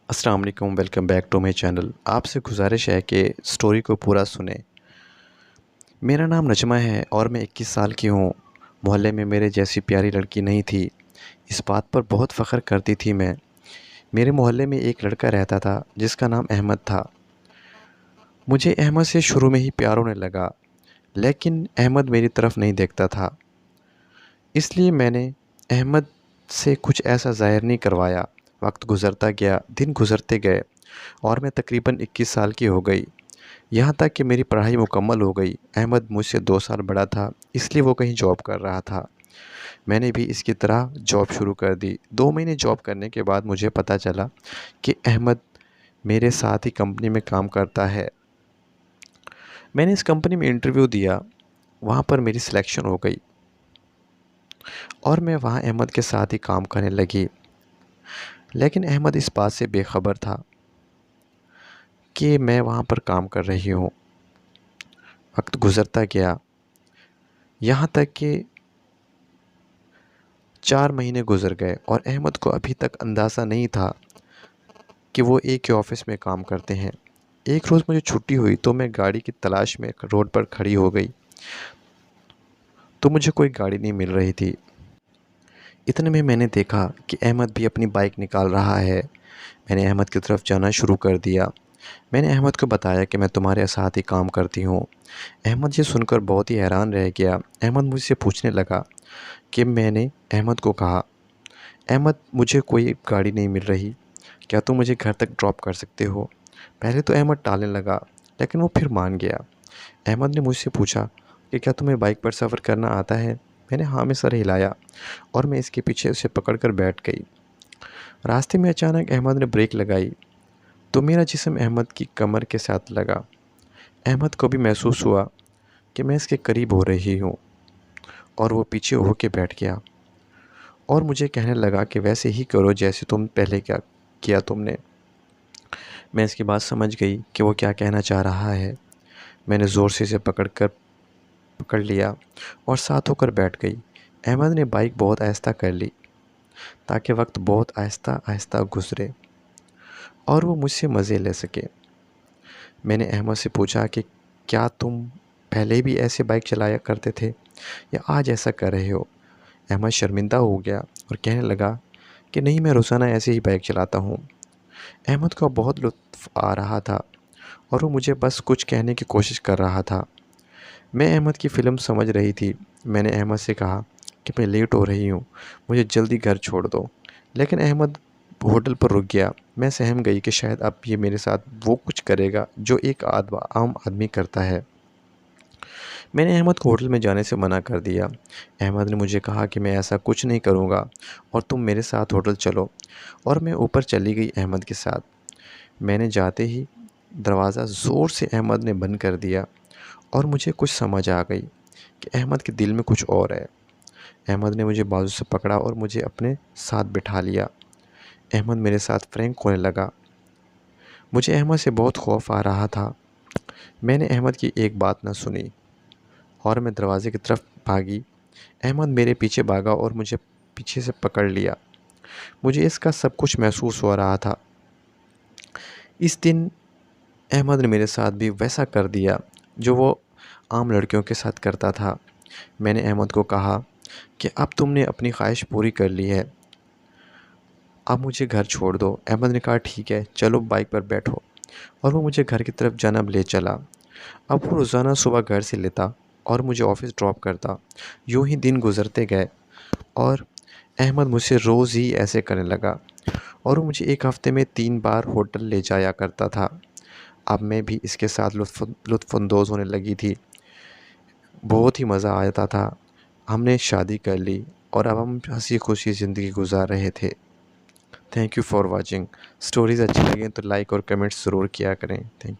अस्सलाम वालेकुम, welcome back to my channel. आपसे गुजारिश है कि स्टोरी को पूरा सुने। मेरा नाम नजमा है और मैं 21 साल की हूँ। मोहल्ले में मेरे जैसी प्यारी लड़की नहीं थी। इस बात पर बहुत फ़ख्र करती थी मैं। मेरे मोहल्ले में एक लड़का रहता था जिसका नाम अहमद था। मुझे अहमद से शुरू में ही प्यार होने लगा, लेकिन अहमद मेरी तरफ नहीं देखता था। इसलिए मैंने अहमद से कुछ ऐसा ज़ाहिर नहीं करवाया। वक्त गुज़रता गया, दिन गुज़रते गए और मैं तकरीबन 21 साल की हो गई। यहाँ तक कि मेरी पढ़ाई मुकम्मल हो गई। अहमद मुझसे 2 साल बड़ा था, इसलिए वो कहीं जॉब कर रहा था। मैंने भी इसकी तरह जॉब शुरू कर दी। 2 महीने जॉब करने के बाद मुझे पता चला कि अहमद मेरे साथ ही कंपनी में काम करता है। मैंने इस कंपनी में इंटरव्यू दिया, वहाँ पर मेरी सिलेक्शन हो गई और मैं वहाँ अहमद के साथ ही काम करने लगी। लेकिन अहमद इस बात से बेखबर था कि मैं वहाँ पर काम कर रही हूँ। वक्त गुज़रता गया, यहाँ तक कि 4 महीने गुज़र गए और अहमद को अभी तक अंदाज़ा नहीं था कि वो एक ही ऑफ़िस में काम करते हैं। एक रोज़ मुझे छुट्टी हुई तो मैं गाड़ी की तलाश में रोड पर खड़ी हो गई, तो मुझे कोई गाड़ी नहीं मिल रही थी। इतने में मैंने देखा कि अहमद भी अपनी बाइक निकाल रहा है। मैंने अहमद की तरफ जाना शुरू कर दिया। मैंने अहमद को बताया कि मैं तुम्हारे साथ ही काम करती हूँ। अहमद ये सुनकर बहुत ही हैरान रह गया। अहमद मुझसे पूछने लगा कि मैंने अहमद को कहा, अहमद मुझे कोई गाड़ी नहीं मिल रही, क्या तुम मुझे घर तक ड्रॉप कर सकते हो? पहले तो अहमद टालने लगा, लेकिन वो फिर मान गया। अहमद ने मुझसे पूछा कि क्या तुम्हें बाइक पर सफ़र करना आता है? मैंने हाँ में सर हिलाया और मैं इसके पीछे उसे पकड़कर बैठ गई। रास्ते में अचानक अहमद ने ब्रेक लगाई तो मेरा जिस्म अहमद की कमर के साथ लगा। अहमद को भी महसूस हुआ कि मैं इसके करीब हो रही हूँ और वो पीछे होके बैठ गया और मुझे कहने लगा कि वैसे ही करो जैसे तुम पहले क्या किया तुमने। मैं इसकी बात समझ गई कि वो क्या कहना चाह रहा है। मैंने ज़ोर से इसे पकड़ लिया और साथ होकर बैठ गई। अहमद ने बाइक बहुत आहिस्ता कर ली ताकि वक्त बहुत आहिस्ता आहिस्ता गुजरे और वो मुझसे मज़े ले सके। मैंने अहमद से पूछा कि क्या तुम पहले भी ऐसे बाइक चलाया करते थे या आज ऐसा कर रहे हो? अहमद शर्मिंदा हो गया और कहने लगा कि नहीं, मैं रोज़ाना ऐसे ही बाइक चलाता हूँ। अहमद को बहुत लुत्फ़ आ रहा था और वो मुझे बस कुछ कहने की कोशिश कर रहा था। मैं अहमद की फ़िल्म समझ रही थी। मैंने अहमद से कहा कि मैं लेट हो रही हूँ, मुझे जल्दी घर छोड़ दो। लेकिन अहमद होटल पर रुक गया। मैं सहम गई कि शायद अब ये मेरे साथ वो कुछ करेगा जो एक आम आदमी करता है। मैंने अहमद को होटल में जाने से मना कर दिया। अहमद ने मुझे कहा कि मैं ऐसा कुछ नहीं करूँगा और तुम मेरे साथ होटल चलो, और मैं ऊपर चली गई अहमद के साथ। मैंने जाते ही दरवाज़ा ज़ोर से अहमद ने बंद कर दिया और मुझे कुछ समझ आ गई कि अहमद के दिल में कुछ और है। अहमद ने मुझे बाजू से पकड़ा और मुझे अपने साथ बिठा लिया। अहमद मेरे साथ फ्रैंक होने लगा। मुझे अहमद से बहुत खौफ आ रहा था। मैंने अहमद की एक बात न सुनी और मैं दरवाज़े की तरफ भागी। अहमद मेरे पीछे भागा और मुझे पीछे से पकड़ लिया। मुझे इसका सब कुछ महसूस हो रहा था। इस दिन अहमद ने मेरे साथ भी वैसा कर दिया जो वो आम लड़कियों के साथ करता था। मैंने अहमद को कहा कि अब तुमने अपनी ख्वाहिश पूरी कर ली है, अब मुझे घर छोड़ दो। अहमद ने कहा ठीक है, चलो बाइक पर बैठो, और वो मुझे घर की तरफ जानब ले चला। अब वो रोज़ाना सुबह घर से लेता और मुझे ऑफ़िस ड्रॉप करता। यूँ ही दिन गुज़रते गए और अहमद मुझसे रोज़ ही ऐसे करने लगा और वो मुझे एक हफ़्ते में 3 बार होटल ले जाया करता था। अब मैं भी इसके साथ लुत्फ़अंदोज़ होने लगी थी। बहुत ही मज़ा आता था। हमने शादी कर ली और अब हम हँसी-खुशी ज़िंदगी गुज़ार रहे थे। Thank you for watching. Stories अच्छी लगें तो लाइक और कमेंट्स ज़रूर किया करें। थैंक